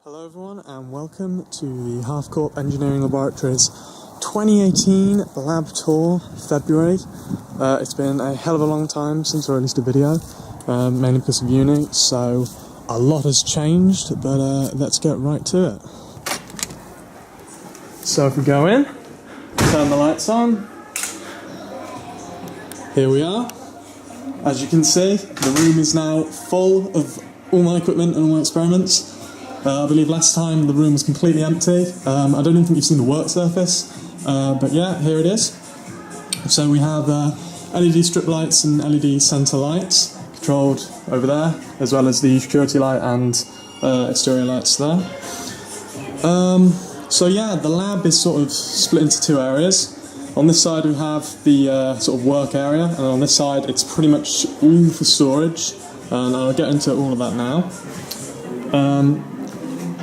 Hello everyone and welcome to the Halfcorp Engineering Laboratories 2018 Blab Tour, February. It's been a hell of a long time since I released a video, mainly because of uni, so a lot has changed, but let's get right to it. So if we go in, turn the lights on, here we are. As you can see, the room is now full of all my equipment and all my experiments. I believe last time the room was completely empty. I don't even think you've seen the work surface, but yeah, here it is. So we have LED strip lights and LED centre lights controlled over there, as well as the security light and exterior lights there. So yeah, the lab is sort of split into two areas. On this side we have the sort of work area, and on this side it's pretty much all for storage, and I'll get into all of that now.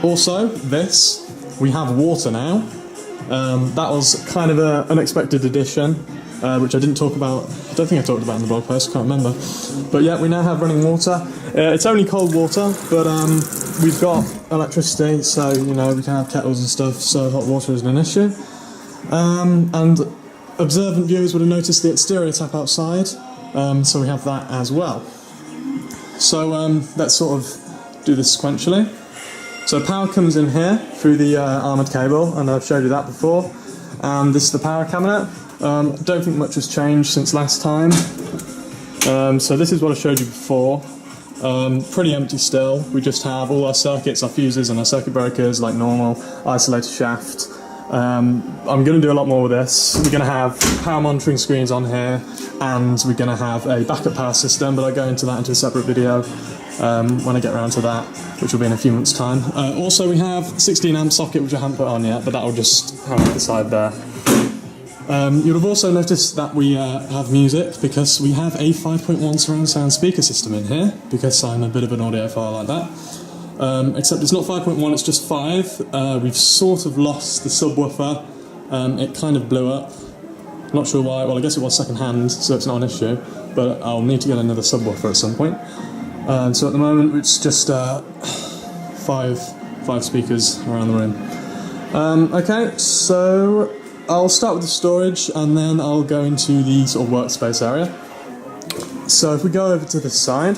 Also, we have water now. That was kind of an unexpected addition, which I didn't talk about. I don't think I talked about in the blog post, I can't remember. But yeah, we now have running water. It's only cold water, but we've got electricity, so you know we can have kettles and stuff, so hot water isn't an issue. And observant viewers would have noticed the exterior tap outside, so we have that as well. So let's sort of do this sequentially. So power comes in here through the armoured cable, and I've showed you that before. And this is the power cabinet. Don't think much has changed since last time. So this is what I showed you before. Pretty empty still. We just have all our circuits, our fuses and our circuit breakers like normal, isolator shaft. I'm going to do a lot more with this. We're going to have power monitoring screens on here, and we're going to have a backup power system, but I'll go into that into a separate video when I get around to that, which will be in a few months' time. Also we have 16 amp socket, which I haven't put on yet, but that will just hang at the side there. You'll have also noticed that we have music, because we have a 5.1 surround sound speaker system in here, because I'm a bit of an audiophile like that. Except it's not 5.1, it's just 5. We've sort of lost the subwoofer. It kind of blew up. Not sure why. Well, I guess it was second hand, so it's not an issue, but I'll need to get another subwoofer at some point. So at the moment it's just 5 speakers around the room. Okay, so I'll start with the storage and then I'll go into the sort of workspace area. So if we go over to this side,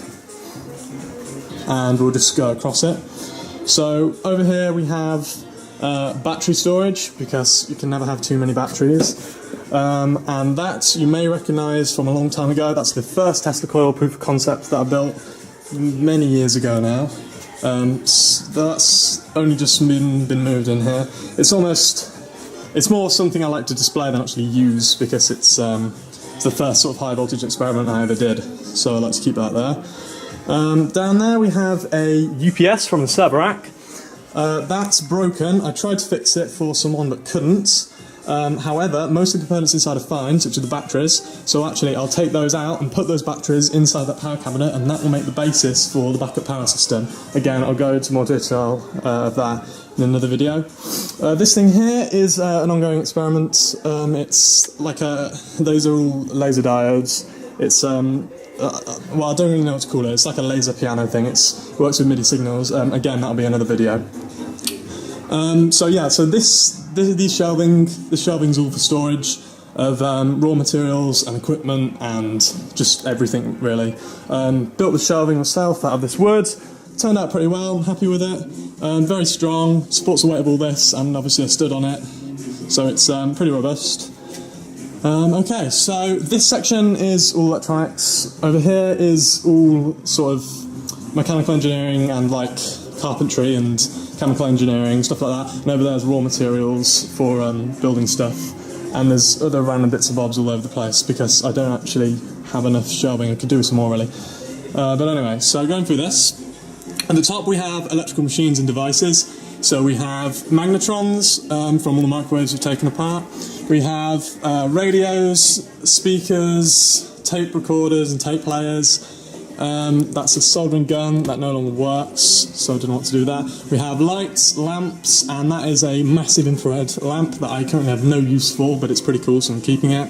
and we'll just go across it. So over here we have battery storage, because you can never have too many batteries. And that you may recognise from a long time ago. That's the first Tesla coil proof of concept that I built many years ago now. That's only just been moved in here. It's more something I like to display than actually use, because it's the first sort of high voltage experiment I ever did, so I like to keep that there. Down there we have a UPS from the server rack. That's broken. I tried to fix it for someone but couldn't. However, most of the components inside are fine, such as the batteries, so actually I'll take those out and put those batteries inside that power cabinet, and that will make the basis for the backup power system. Again, I'll go into more detail of that in another video. This thing here is an ongoing experiment. It's like those are all laser diodes. It's well, I don't really know what to call it. It's like a laser piano thing. It works with MIDI signals. Again, that'll be another video. So yeah, so this shelving's all for storage of raw materials and equipment and just everything really. Built the shelving myself out of this wood. Turned out pretty well. I'm happy with it. Very strong. Supports the weight of all this, and obviously I stood on it, so it's pretty robust. Okay, so this section is all electronics. Over here is all sort of mechanical engineering and like carpentry and chemical engineering, stuff like that. And over there's raw materials for building stuff. And there's other random bits and bobs all over the place, because I don't actually have enough shelving. I could do some more really. But anyway, so going through this. At the top we have electrical machines and devices. So we have magnetrons from all the microwaves we've taken apart. We have radios, speakers, tape recorders and tape players. That's a soldering gun that no longer works, so I don't know what to do with that. We have lights, lamps, and that is a massive infrared lamp that I currently have no use for, but it's pretty cool, so I'm keeping it.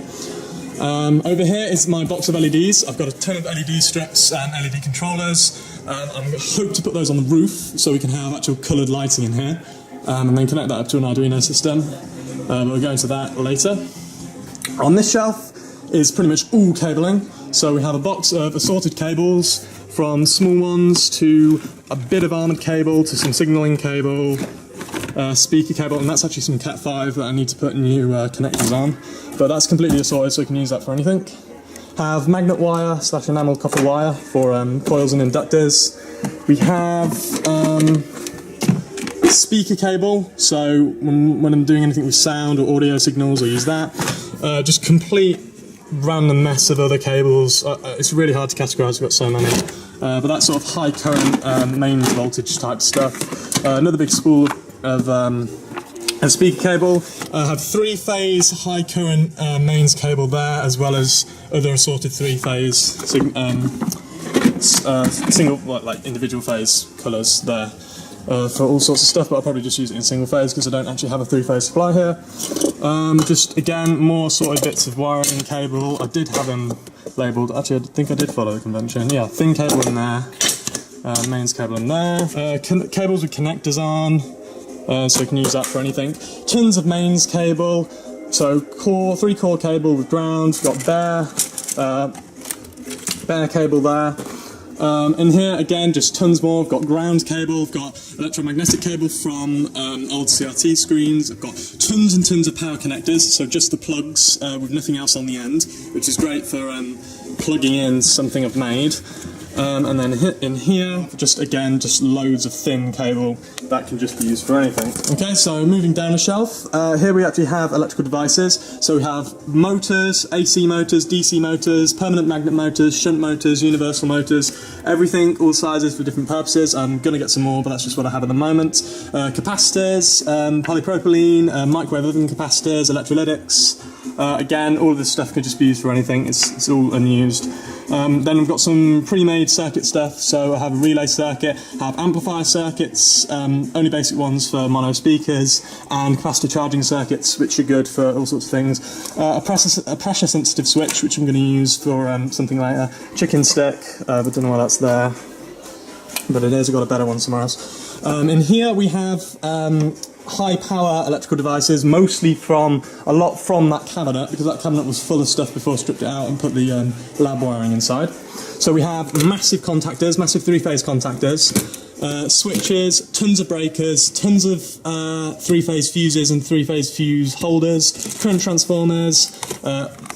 Over here is my box of LEDs. I've got a ton of LED strips and LED controllers. I hope to put those on the roof so we can have actual coloured lighting in here, and then connect that up to an Arduino system. We'll go into that later. On this shelf is pretty much all cabling. So we have a box of assorted cables, from small ones to a bit of armoured cable to some signalling cable, speaker cable, and that's actually some Cat5 that I need to put new connectors on. But that's completely assorted, so we can use that for anything. Have magnet wire / enamel copper wire for coils and inductors. We have speaker cable, so when I'm doing anything with sound or audio signals, I use that. Just complete random mess of other cables. It's really hard to categorise, we've got so many. But that's sort of high current mains voltage type stuff. Another big spool of a speaker cable. I have 3-phase high current mains cable there, as well as other assorted 3-phase single, like individual phase colours there. For all sorts of stuff, but I'll probably just use it in single phase because I don't actually have a 3-phase supply here. Just again, more sorted bits of wiring cable. I did have them labelled. Actually, I think I did follow the convention. Yeah, thin cable in there, mains cable in there, cables with connectors on, so you can use that for anything. Tons of mains cable. So 3-core cable with ground. Got bare cable there. In here, again, just tons more. I've got ground cable, I've got electromagnetic cable from old CRT screens, I've got tons and tons of power connectors, so just the plugs with nothing else on the end, which is great for plugging in something I've made. And then in here, just loads of thin cable that can just be used for anything. Okay, so moving down the shelf, here we actually have electrical devices. So we have motors, AC motors, DC motors, permanent magnet motors, shunt motors, universal motors, everything, all sizes for different purposes. I'm going to get some more, but that's just what I have at the moment. Capacitors, polypropylene, microwave oven capacitors, electrolytics. Again, all of this stuff could just be used for anything, it's all unused. Then we've got some pre-made circuit stuff, so I have a relay circuit, have amplifier circuits, only basic ones for mono speakers, and capacitor charging circuits, which are good for all sorts of things. A pressure sensitive switch, which I'm going to use for something later. Chicken stick, but don't know why that's there, but it is. I've got a better one somewhere else. In here we have high power electrical devices, mostly a lot from that cabinet, because that cabinet was full of stuff before I stripped it out and put the lab wiring inside. So we have massive contactors, massive 3-phase contactors, switches, tons of breakers, tons of 3-phase fuses and 3-phase fuse holders, current transformers,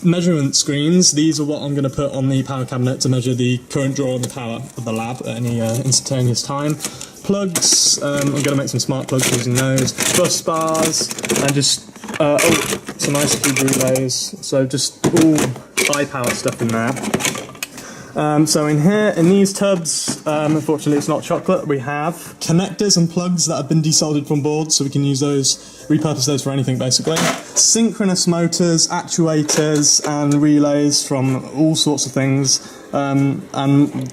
measurement screens. These are what I'm going to put on the power cabinet to measure the current draw and the power of the lab at any instantaneous time. Plugs, I'm going to make some smart plugs using those, bus bars, and just some IC relays, so just all high power stuff in there. So in here, in these tubs, unfortunately it's not chocolate, we have connectors and plugs that have been desoldered from boards, so we can use those, repurpose those for anything basically. Synchronous motors, actuators, and relays from all sorts of things. And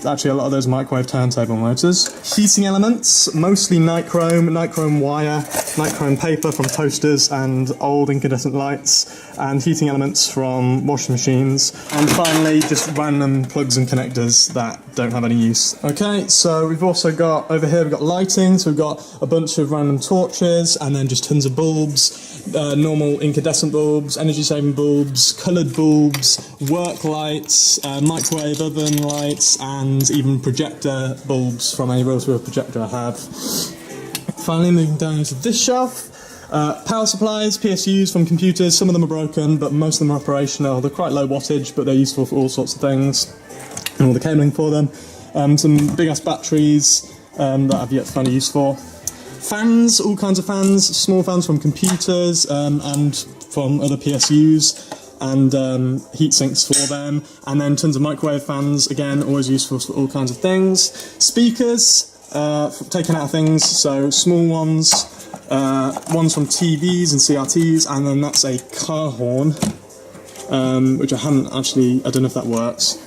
actually a lot of those microwave turntable motors. Heating elements, mostly nichrome wire, nichrome paper from toasters and old incandescent lights, and heating elements from washing machines. And finally, just random plugs and connectors that don't have any use. Okay, so we've also got, over here we've got lighting, so we've got a bunch of random torches, and then just tons of bulbs, normal incandescent bulbs, energy saving bulbs, coloured bulbs, work lights, microwave oven lights, and even projector bulbs from a rotary projector I have. Finally, moving down to this shelf, power supplies, PSUs from computers. Some of them are broken, but most of them are operational. They're quite low wattage, but they're useful for all sorts of things, and all the cabling for them. Some big ass batteries that I've yet to find a use for. Fans, all kinds of fans, small fans from computers and from other PSUs, and heat sinks for them, and then tons of microwave fans, again, always useful for all kinds of things. Speakers, taken out of things, so small ones, ones from TVs and CRTs, and then that's a car horn, which I don't know if that works.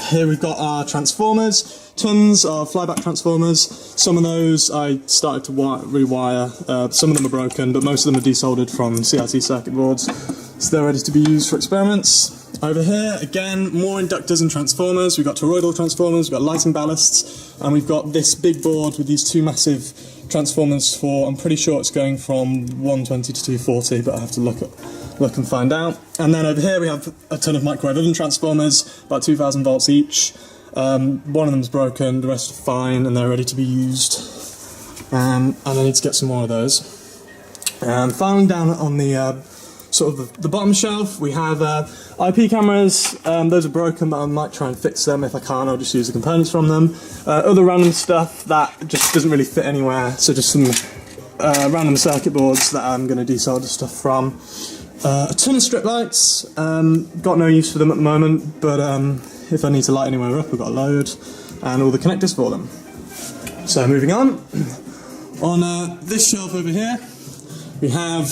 Here we've got our transformers, tons of flyback transformers. Some of those I started to rewire, some of them are broken, but most of them are desoldered from CRT circuit boards, so they're ready to be used for experiments. Over here, again, more inductors and transformers. We've got toroidal transformers, we've got lighting ballasts, and we've got this big board with these two massive transformers for, I'm pretty sure it's going from 120 to 240, but I have to look and find out. And then over here we have a ton of microwave oven transformers, about 2,000 volts each. One of them's broken, the rest are fine, and they're ready to be used. And I need to get some more of those. Finally, down on the sort of the bottom shelf, we have IP cameras. Those are broken, but I might try and fix them. If I can't, I'll just use the components from them. Other random stuff that just doesn't really fit anywhere, so just some random circuit boards that I'm going to desolder stuff from. A ton of strip lights. Got no use for them at the moment, but if I need to light anywhere up, I've got a load, and all the connectors for them. So moving on. On this shelf over here, we have,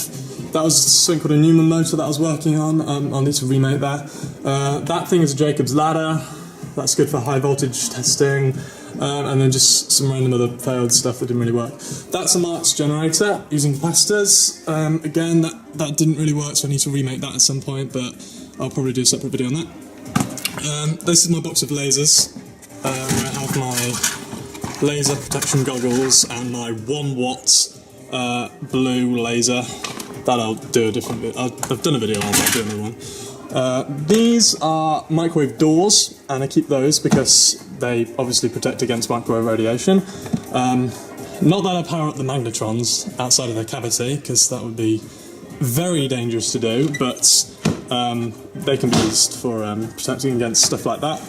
that was something called a Newman motor that I was working on. I'll need to remake that. That thing is a Jacob's ladder. That's good for high voltage testing. And then just some random other failed stuff that didn't really work. That's a Marx generator using capacitors. Again, that didn't really work, so I need to remake that at some point, but I'll probably do a separate video on that. This is my box of lasers, where I have my laser protection goggles and my 1 watt blue laser. That I'll do a different video. I've done a video on, but I'll do another one. These are microwave doors, and I keep those because they obviously protect against microwave radiation. Not that I power up the magnetrons outside of their cavity, because that would be very dangerous to do, but they can be used for protecting against stuff like that.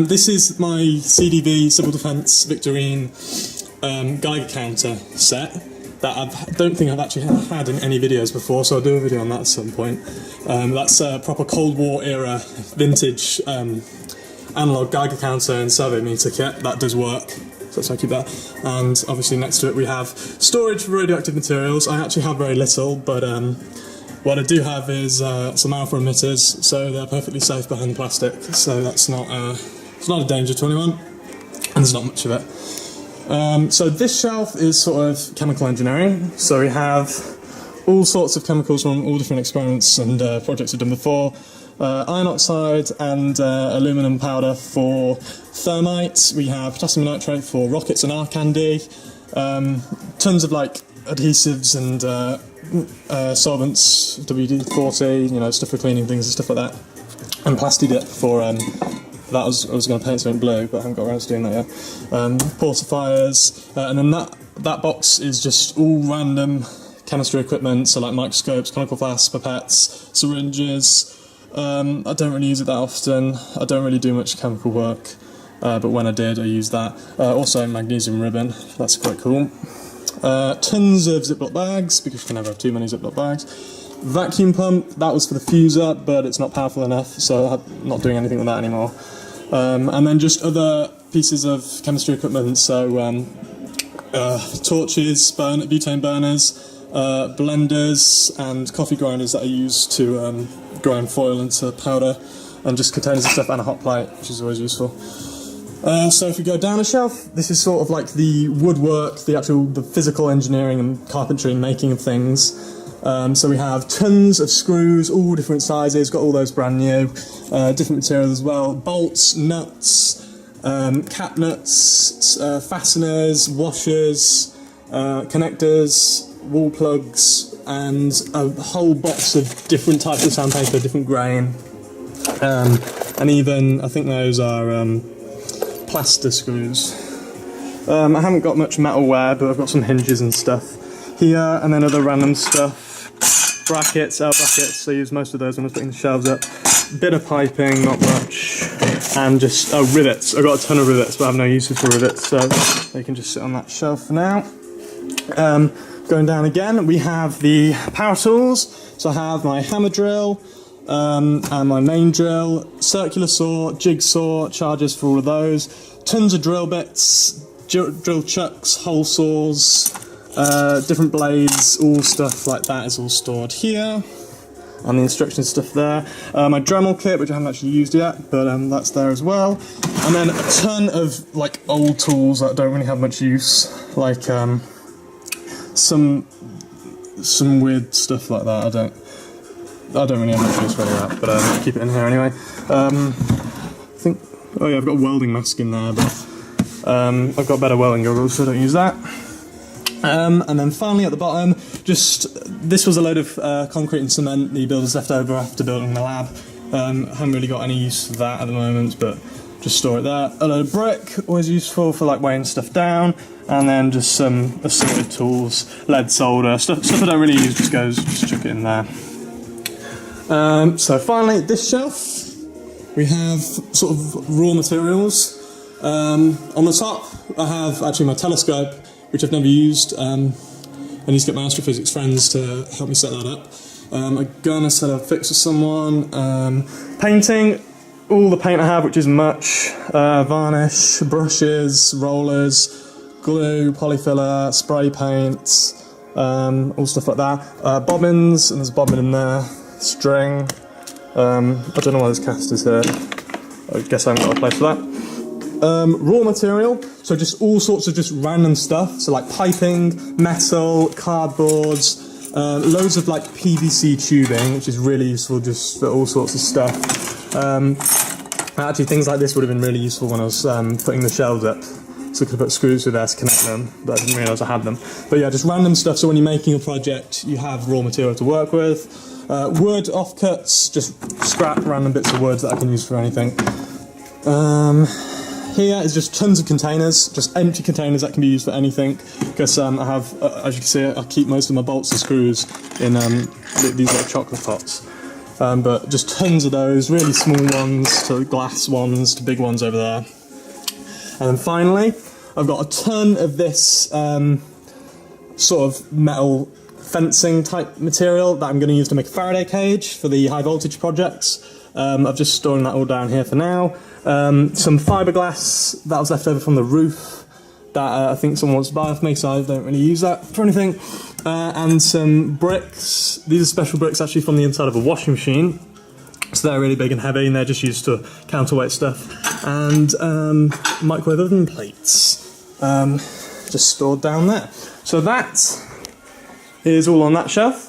This is my CDV Civil Defence Victorine Geiger counter set that I don't think I've actually had in any videos before, so I'll do a video on that at some point. That's a proper Cold War era vintage analog Geiger counter and survey meter kit. That does work, so that's why I keep that. And obviously next to it we have storage for radioactive materials. I actually have very little, but what I do have is some alpha emitters, so they're perfectly safe behind the plastic, so that's not it's not a danger to anyone, and there's not much of it. So this shelf is sort of chemical engineering, so we have all sorts of chemicals from all different experiments and projects we've done before. Iron oxide and aluminum powder for thermite. We have potassium nitrate for rockets and arc candy. Tons of like adhesives and solvents, WD-40, you know, stuff for cleaning things and stuff like that. And Plasti Dip for that I was going to paint something blue, but I haven't got around to doing that yet. Portifiers, and then that box is just all random chemistry equipment, so like microscopes, conical flasks, pipettes, syringes. I don't really use it that often. I don't really do much chemical work, but when I did, I used that. Also magnesium ribbon, that's quite cool. Tons of Ziploc bags, because you can never have too many Ziploc bags. Vacuum pump, that was for the fuser, but it's not powerful enough, so I'm not doing anything with that anymore. And then just other pieces of chemistry equipment, so torches, butane burners, blenders, and coffee grinders that I use to grind foil into powder, and just containers of stuff, and a hot plate, which is always useful. So if we go down a shelf, this is sort of like the woodwork, the physical engineering and carpentry and making of things. So we have tons of screws, all different sizes, got all those brand new, different materials as well, bolts, nuts, cap nuts, fasteners, washers, connectors, wall plugs, and a whole box of different types of sandpaper, different grain, and even, I think those are plaster screws. I haven't got much metalware, but I've got some hinges and stuff here, and then other random stuff. Brackets, L brackets, I use most of those when I was putting the shelves up. Bit of piping, not much. And just, rivets. I've got a ton of rivets, but I have no use for rivets, so they can just sit on that shelf for now. Going down again, we have the power tools. So I have my hammer drill, and my main drill, circular saw, jigsaw, chargers for all of those. Tons of drill bits, drill chucks, hole saws, different blades, all stuff like that is all stored here, and the instruction stuff there. My Dremel kit, which I haven't actually used yet, but that's there as well. And then a ton of like old tools that don't really have much use, like some weird stuff like that. I don't really have much use for any of that, but I'll keep it in here anyway. I think, oh yeah, I've got a welding mask in there, but I've got better welding goggles, so I don't use that. And then finally at the bottom, this was a load of concrete and cement the builders left over after building the lab. Haven't really got any use for that at the moment, but just store it there. A load of brick, always useful for like weighing stuff down, and then just some assorted tools, lead solder, stuff I don't really use, just chuck it in there. So finally, this shelf, we have sort of raw materials. On the top, I have actually my telescope, which I've never used. I need to get my astrophysics friends to help me set that up. A gun I said I'll fix with someone. Painting, all the paint I have, which isn't much. Varnish, brushes, rollers, glue, polyfiller, spray paints, all stuff like that. Bobbins, and there's a bobbin in there. String. I don't know why there's casters here. I guess I haven't got a place for that. Raw material, so just all sorts of just random stuff, so like piping, metal, cardboards, loads of like PVC tubing, which is really useful just for all sorts of stuff. Actually, things like this would have been really useful when I was putting the shelves up, so I could put screws through there to connect them, but I didn't realise I had them. But yeah, just random stuff, so when you're making a project, you have raw material to work with. Wood offcuts, just scrap random bits of wood that I can use for anything. Here is just tons of containers, just empty containers that can be used for anything, because I have, as you can see, I keep most of my bolts and screws in these little chocolate pots. But just tons of those, really small ones to glass ones to big ones over there. And then finally, I've got a ton of this sort of metal fencing type material that I'm going to use to make a Faraday cage for the high voltage projects. I've just storing that all down here for now. Some fiberglass that was left over from the roof that I think someone wants to buy off me, so I don't really use that for anything. And some bricks. These are special bricks actually from the inside of a washing machine. So they're really big and heavy, and they're just used to counterweight stuff. And microwave oven plates, just stored down there. So that is all on that shelf.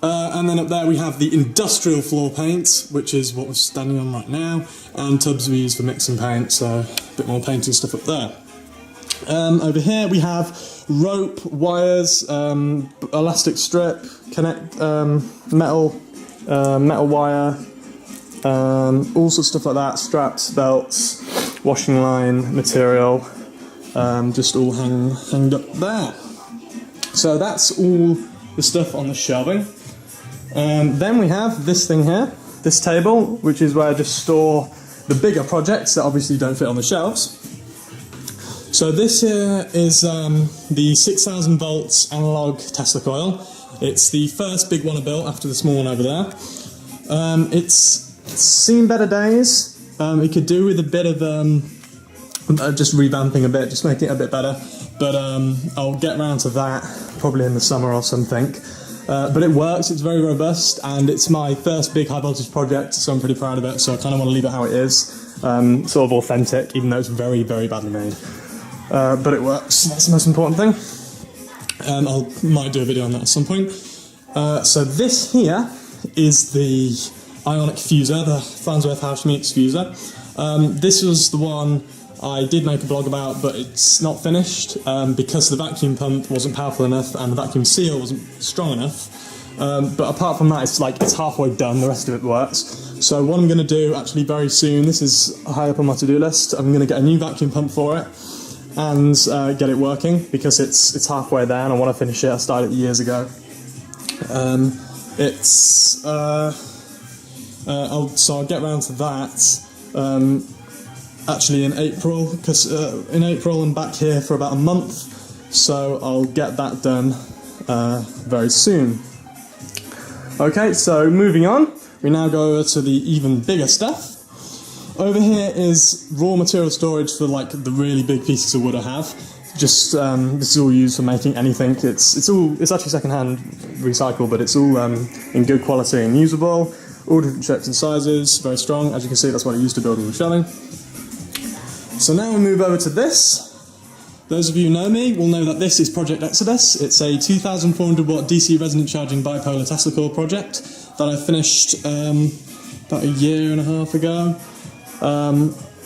And then up there we have the industrial floor paint, which is what we're standing on right now, and tubs we use for mixing paint, so a bit more painting stuff up there. Over here we have rope, wires, elastic strip, metal wire, all sorts of stuff like that, straps, belts, washing line material, just all hanged up there. So that's all the stuff on the shelving. Then we have this thing here, this table, which is where I just store the bigger projects that obviously don't fit on the shelves. So this here is the 6,000 volts analog Tesla coil. It's the first big one I built after the small one over there. It's seen better days. It could do with a bit of just revamping a bit, just making it a bit better. But I'll get around to that probably in the summer or something. But it works, it's very robust, and it's my first big high voltage project, so I'm pretty proud of it, so I kind of want to leave it how it is, sort of authentic, even though it's very, very badly made. But it works, that's the most important thing. I might do a video on that at some point. So this here is the ionic fuser, the Farnsworth House Meets fuser. This was the one I did make a blog about, but it's not finished because the vacuum pump wasn't powerful enough and the vacuum seal wasn't strong enough. But apart from that, it's halfway done, the rest of it works. So what I'm going to do actually very soon, this is high up on my to-do list, I'm going to get a new vacuum pump for it and get it working, because it's halfway there and I want to finish it. I started it years ago. So I'll get round to that. Actually in April, because in April I'm back here for about a month, so I'll get that done very soon. Okay, so moving on, we now go over to the even bigger stuff. Over here is raw material storage for like the really big pieces of wood I have. Just this is all used for making anything. It's actually secondhand recycled, but it's all in good quality and usable. All different shapes and sizes, very strong. As you can see, that's what I used to build all the shelving. So now we move over to this. Those of you who know me will know that this is Project Exodus. It's a 2,400 watt DC resonant charging bipolar Tesla coil project. that I finished about a year and a half ago,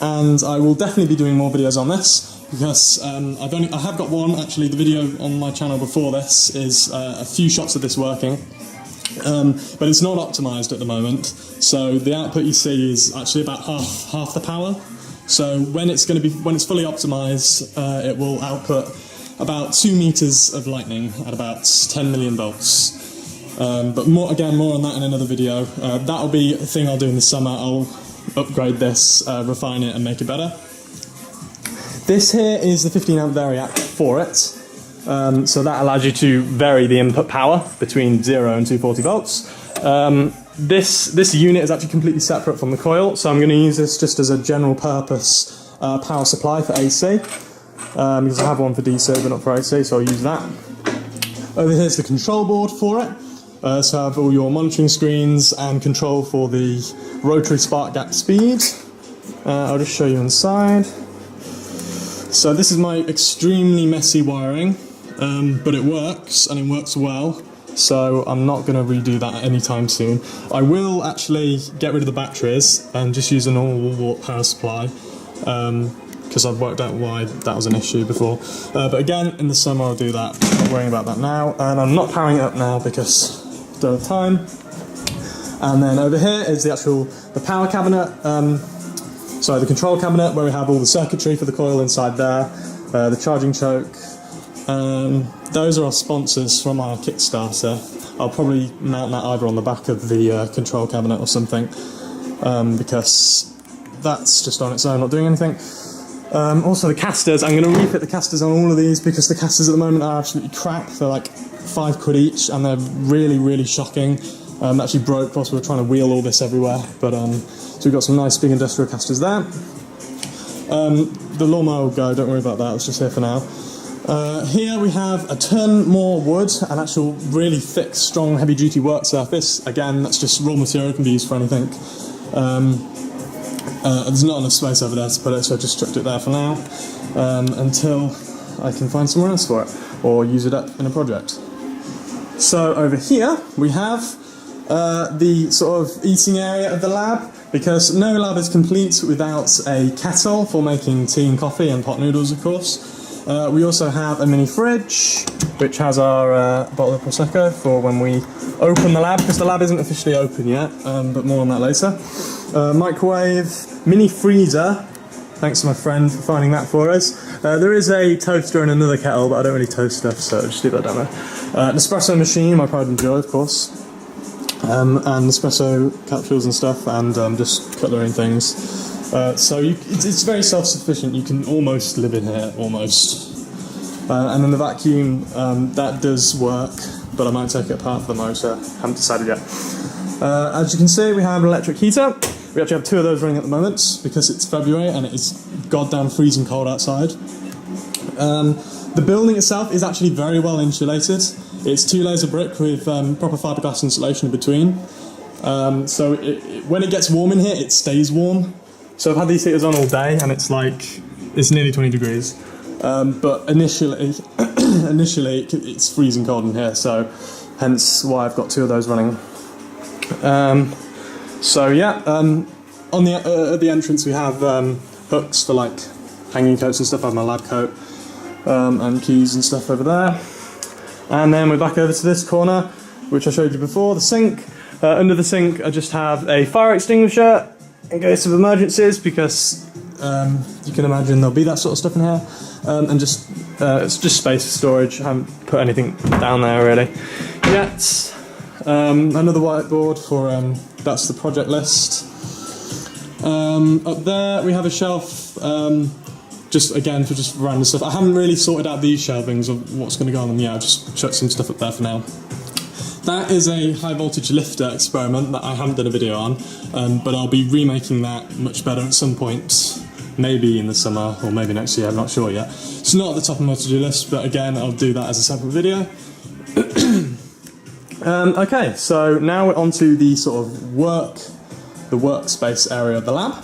and I will definitely be doing more videos on this because I have got one. Actually, the video on my channel before this is a few shots of this working, but it's not optimized at the moment. So the output you see is actually about half the power. So when it's fully optimized, it will output about 2 meters of lightning at about 10 million volts. But more on that in another video. That'll be a thing I'll do in the summer. I'll upgrade this, refine it, and make it better. This here is the 15 amp variac for it. So that allows you to vary the input power between 0 and 240 volts. This unit is actually completely separate from the coil, so I'm going to use this just as a general purpose power supply for AC. Because I have one for DC but not for AC, so I'll use that. Over here's the control board for it. So I have all your monitoring screens and control for the rotary spark gap speed. I'll just show you inside. So this is my extremely messy wiring, but it works, and it works well. So I'm not going to redo that anytime soon. I will actually get rid of the batteries and just use a normal watt power supply, because I've worked out why that was an issue before. But again, in the summer I'll do that. I'm not worrying about that now, and I'm not powering it up now because I don't have time. And then over here is the power cabinet, the control cabinet, where we have all the circuitry for the coil inside there, the charging choke. Those are our sponsors from our Kickstarter. I'll probably mount that either on the back of the control cabinet or something, because that's just on its own, not doing anything. Also the casters, I'm going to refit the casters on all of these because the casters at the moment are absolutely crap. They're like £5 each, and they're really, really shocking. Actually broke whilst we were trying to wheel all this everywhere, but so we've got some nice big industrial casters there. The lawnmower will go, don't worry about that, it's just here for now. Here we have a ton more wood, an actual really thick, strong, heavy-duty work surface. Again, that's just raw material, can be used for anything. There's not enough space over there to put it, so I just chucked it there for now, until I can find somewhere else for it, or use it up in a project. So over here we have the sort of eating area of the lab, because no lab is complete without a kettle for making tea and coffee and pot noodles, of course. We also have a mini fridge, which has our bottle of Prosecco for when we open the lab, because the lab isn't officially open yet, but more on that later. Microwave, mini freezer, thanks to my friend for finding that for us. There is a toaster and another kettle, but I don't really toast stuff, so I'll just leave that down there. An espresso machine, my pride and joy, of course. And espresso capsules and stuff, and just cutlery and things. So it's very self-sufficient. You can almost live in here, almost. And then the vacuum, that does work, but I might take it apart for the motor. Haven't decided yet. As you can see, we have an electric heater. We actually have 2 of those running at the moment because it's February and it is goddamn freezing cold outside. The building itself is actually very well insulated. It's 2 layers of brick with proper fiberglass insulation in between. So when it gets warm in here, it stays warm. So I've had these heaters on all day, and it's nearly 20 degrees. But initially it's freezing cold in here, so hence why I've got 2 of those running. So yeah, on the at the entrance we have hooks for like hanging coats and stuff. I have my lab coat and keys and stuff over there. And then we're back over to this corner, which I showed you before, the sink. Under the sink I just have a fire extinguisher in case of emergencies, because you can imagine there'll be that sort of stuff in here. And just it's just space for storage. I haven't put anything down there really yet. Another whiteboard for that's the project list. Up there we have a shelf, just again for just random stuff. I haven't really sorted out these shelvings of what's going to go on them yet. I've just chucked some stuff up there for now. That is a high voltage lifter experiment that I haven't done a video on, but I'll be remaking that much better at some point, maybe in the summer or maybe next year, I'm not sure yet. It's not at the top of my to-do list, but again I'll do that as a separate video. Okay, so now we're on to the sort of workspace area of the lab.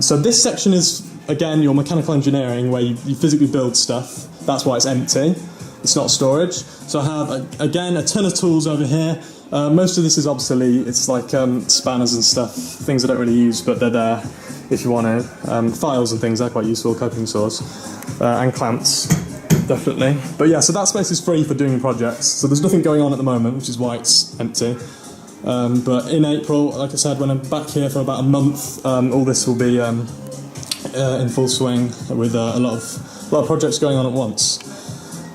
So this section is, again, your mechanical engineering, where you physically build stuff. That's why it's empty. It's not storage. So I have, again, a ton of tools over here. Most of this is obsolete. It's like spanners and stuff, things I don't really use, but they're there if you want to. Files and things are quite useful, coping saws, and clamps, definitely. But yeah, so that space is free for doing projects. So there's nothing going on at the moment, which is why it's empty. But in April, like I said, when I'm back here for about a month, all this will be in full swing with a lot of projects going on at once.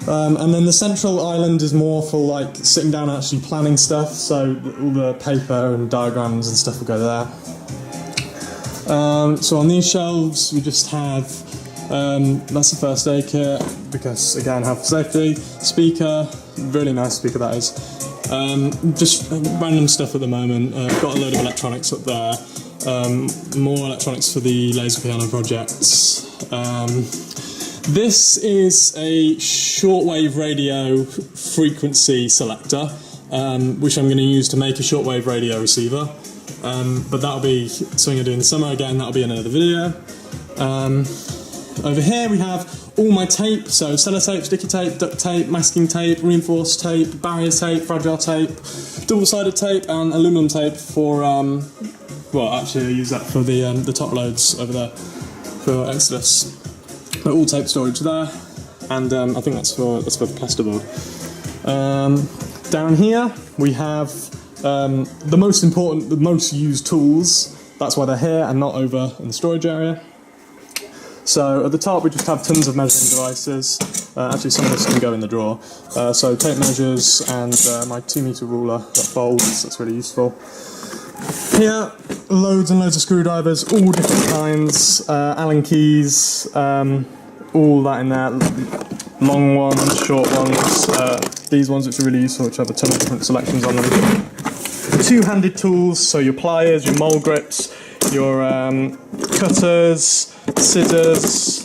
And then the central island is more for like sitting down and actually planning stuff, so all the paper and diagrams and stuff will go there. So on these shelves we just have, that's the first aid kit, because again, health and safety, speaker, really nice speaker that is. Just random stuff at the moment. Got a load of electronics up there, more electronics for the laser piano projects. This is a shortwave radio frequency selector, which I'm going to use to make a shortwave radio receiver. But that'll be something I do in the summer. Again, that'll be in another video. Over here we have all my tape, so sellotape, sticky tape, duct tape, masking tape, reinforced tape, barrier tape, fragile tape, double-sided tape, and aluminum tape for, well, actually I use that for the top loads over there for Exodus. But all tape storage there, and I think that's for the plasterboard. Down here we have the most important, the most used tools. That's why they're here and not over in the storage area. So at the top we just have tons of measuring devices. Actually some of this can go in the drawer. So tape measures and my 2-meter ruler that folds, that's really useful. Here, loads and loads of screwdrivers, all different kinds, Allen keys, all that in there, long ones, short ones, these ones which are really useful, which have a ton of different selections on them. Two-handed tools, so your pliers, your mole grips, your cutters, scissors,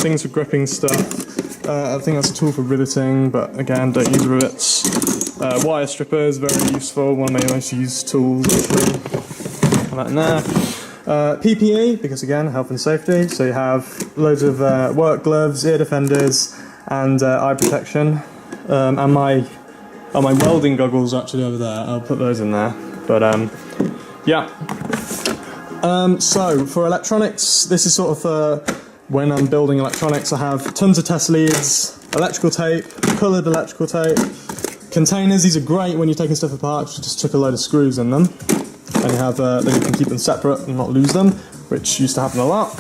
things for gripping stuff. I think that's a tool for riveting, but again, don't use rivets. Wire strippers, very useful, one of my most used tools, actually. That in there. PPE, because again, health and safety, so you have loads of work gloves, ear defenders, and eye protection. And my welding goggles are actually over there, I'll put those in there. But yeah. So for electronics, this is sort of when I'm building electronics. I have tons of test leads, electrical tape, coloured electrical tape, containers. These are great when you're taking stuff apart, just chuck a load of screws in them. And you have, then you can keep them separate and not lose them, which used to happen a lot.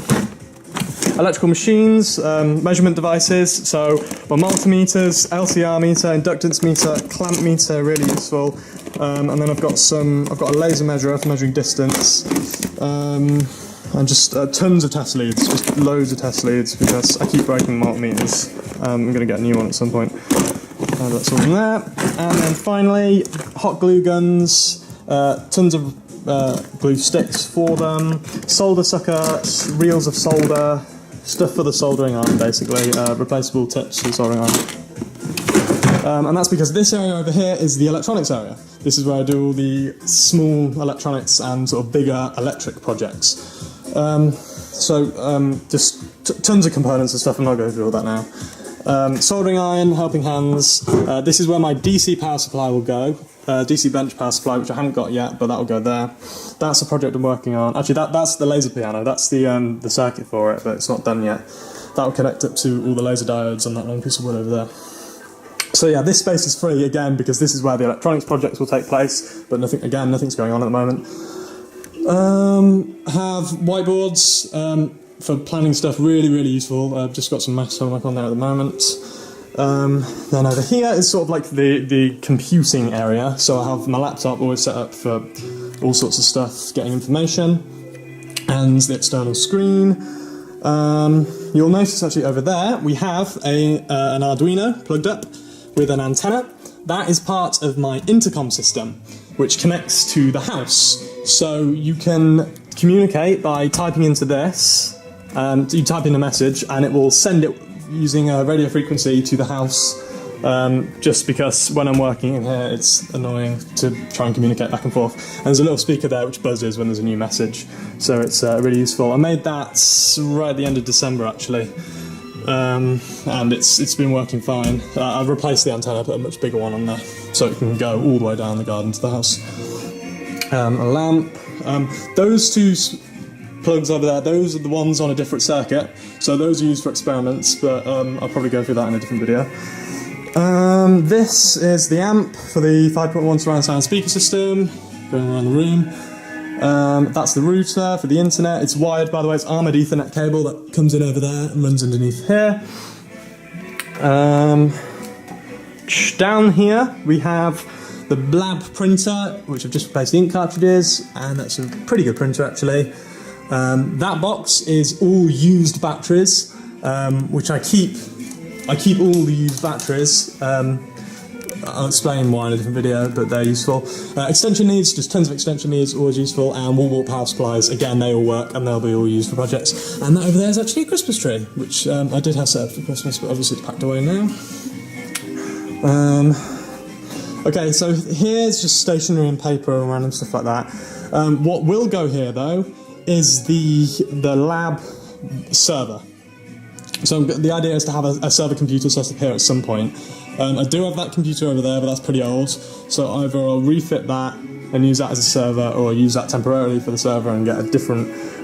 Electrical machines, measurement devices, so my multimeters, LCR meter, inductance meter, clamp meter, really useful. And then I've got a laser measurer for measuring distance, and just tons of test leads, just loads of test leads, because I keep breaking multimeters. I'm going to get a new one at some point. That's all in there. And then finally, hot glue guns, tons of glue sticks for them, solder suckers, reels of solder, stuff for the soldering iron basically, replaceable tips for the soldering iron. And that's because this area over here is the electronics area. This is where I do all the small electronics and sort of bigger electric projects. Just tons of components and stuff, I'm not going through all that now. Soldering iron, helping hands. This is where my DC power supply will go. DC bench power supply, which I haven't got yet, but that will go there. That's a project I'm working on. Actually, that's the laser piano. That's the circuit for it, but it's not done yet. That will connect up to all the laser diodes on that long piece of wood over there. So yeah, this space is free again because this is where the electronics projects will take place. But nothing's going on at the moment. Have whiteboards for planning stuff. Really, really useful. I've just got some maths homework on there at the moment. Then over here is sort of like the computing area, so I have my laptop always set up for all sorts of stuff, getting information, and the external screen. You'll notice actually over there we have an Arduino plugged up with an antenna. That is part of my intercom system, which connects to the house. So you can communicate by typing into this, you type in a message and it will send it using a radio frequency to the house, just because when I'm working in here it's annoying to try and communicate back and forth. And there's a little speaker there which buzzes when there's a new message, so it's really useful. I made that right at the end of December actually, and it's been working fine. I've replaced the antenna, put a much bigger one on there, so it can go all the way down the garden to the house. A lamp. Those two plugs over there, those are the ones on a different circuit, so those are used for experiments, but I'll probably go through that in a different video. This is the amp for the 5.1 surround sound speaker system, going around the room. That's the router for the internet. It's wired, by the way, it's armoured Ethernet cable that comes in over there and runs underneath here. Down here we have the Blab printer, which I've just replaced the ink cartridges, and that's a pretty good printer actually. That box is all used batteries, which I keep all the used batteries. I'll explain why in a different video, but they're useful. Extension leads, just tons of extension leads, always useful, and wall power supplies, again, they all work and they'll be all used for projects. And that over there is actually a Christmas tree, which I did have set up for Christmas, but obviously it's packed away now. Okay, so here's just stationery and paper and random stuff like that. What will go here, though, is the lab server. So the idea is to have a server computer set up here at some point. I do have that computer over there, but that's pretty old, so either I'll refit that and use that as a server, or use that temporarily for the server and get a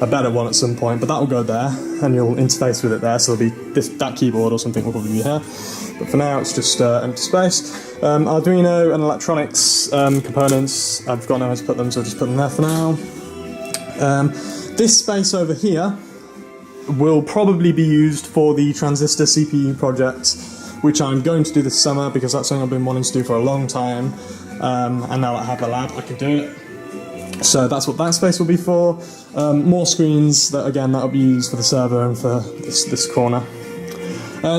better one at some point, but that will go there, and you'll interface with it there, so there'll be that keyboard or something will probably be here. But for now, it's just empty space. Arduino and electronics components, I've got nowhere to put them, so I'll just put them there for now. This space over here will probably be used for the transistor CPU project, which I'm going to do this summer because that's something I've been wanting to do for a long time, and now that I have the lab I can do it. So that's what that space will be for. More screens, that'll be used for the server and for this corner.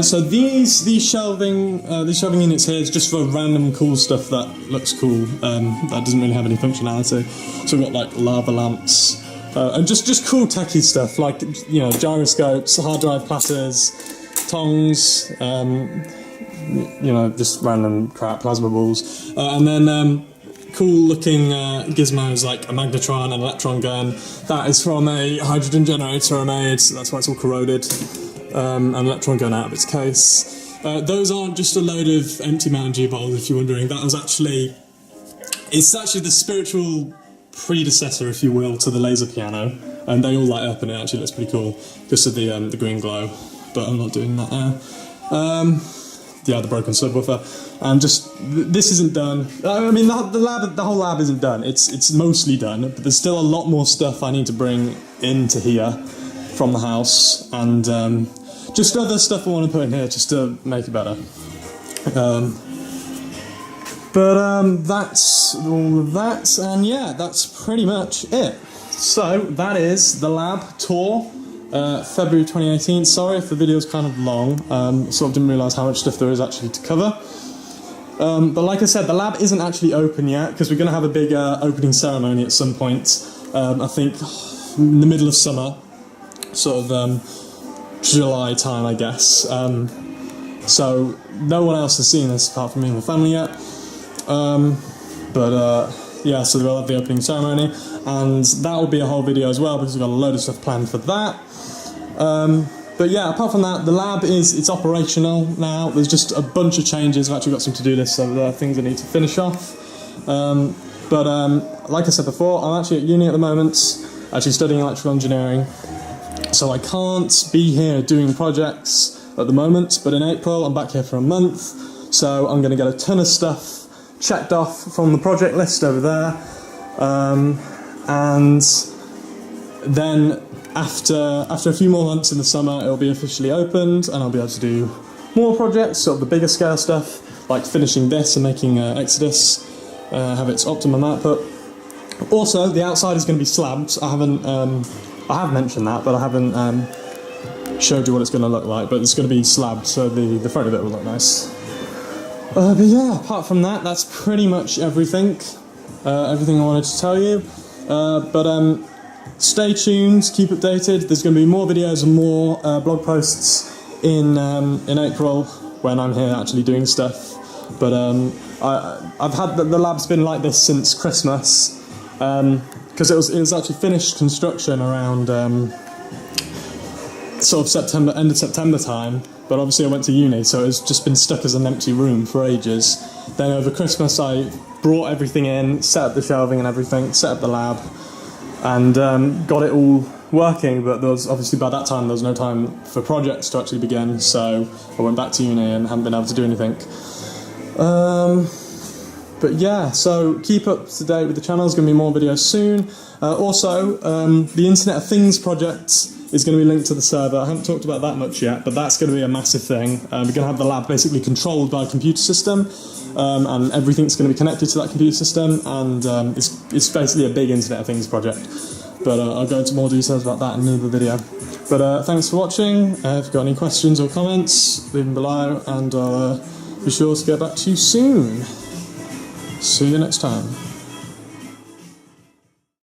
So these shelving units here is just for random cool stuff that looks cool, that doesn't really have any functionality. So we've got like lava lamps, and just cool techie stuff like, you know, gyroscopes, hard drive platters, tongs, you know, just random crap, plasma balls, and then cool looking gizmos like a magnetron, an electron gun. That is from a hydrogen generator I made, so that's why it's all corroded. An electron gun out of its case. Those aren't just a load of empty Mountain Dew bottles, if you're wondering. It's actually the spiritual predecessor, if you will, to the laser piano, and they all light up and it actually looks pretty cool, just with the green glow, but I'm not doing that now. Yeah, the broken subwoofer, and this isn't done. I mean, the whole lab isn't done. It's mostly done, but there's still a lot more stuff I need to bring into here from the house, and just other stuff I want to put in here just to make it better. That's all of that, and yeah, that's pretty much it. So that is the lab tour, February 2018. Sorry if the video's kind of long, sort of didn't realise how much stuff there is actually to cover. But like I said, the lab isn't actually open yet, because we're going to have a big opening ceremony at some point, I think in the middle of summer, sort of July time, I guess. So no one else has seen this apart from me and my family yet. Yeah, so we'll have the opening ceremony, and that will be a whole video as well, because we've got a load of stuff planned for that. But yeah, apart from that, the lab it's operational now. There's just a bunch of changes. I've actually got some to-do lists over there, things I need to finish off. Like I said before, I'm actually at uni at the moment, actually studying electrical engineering. So I can't be here doing projects at the moment, but in April I'm back here for a month, so I'm going to get a ton of stuff checked off from the project list over there, and then after a few more months in the summer it'll be officially opened, and I'll be able to do more projects, sort of the bigger scale stuff, like finishing this and making Exodus have its optimum output. Also, the outside is going to be slabbed. I have mentioned that, but I haven't showed you what it's going to look like, but it's going to be slabbed, so the front of it will look nice. But yeah, apart from that, that's pretty much everything. Everything I wanted to tell you. Stay tuned, keep updated. There's going to be more videos and more blog posts in April when I'm here actually doing stuff. But I've had the lab's been like this since Christmas, because it was actually finished construction around sort of September, end of September time, but obviously I went to uni, so it's just been stuck as an empty room for ages. Then over Christmas I brought everything in, set up the shelving and everything, set up the lab, and got it all working, but there was, obviously by that time there was no time for projects to actually begin, so I went back to uni and haven't been able to do anything. But yeah, so keep up to date with the channel, there's going to be more videos soon. Also, the Internet of Things project is going to be linked to the server. I haven't talked about that much yet, but that's going to be a massive thing. We're going to have the lab basically controlled by a computer system, and everything's going to be connected to that computer system, and it's basically a big Internet of Things project. But I'll go into more details about that in another video. But thanks for watching. If you've got any questions or comments, leave them below, and I'll be sure to get back to you soon. See you next time.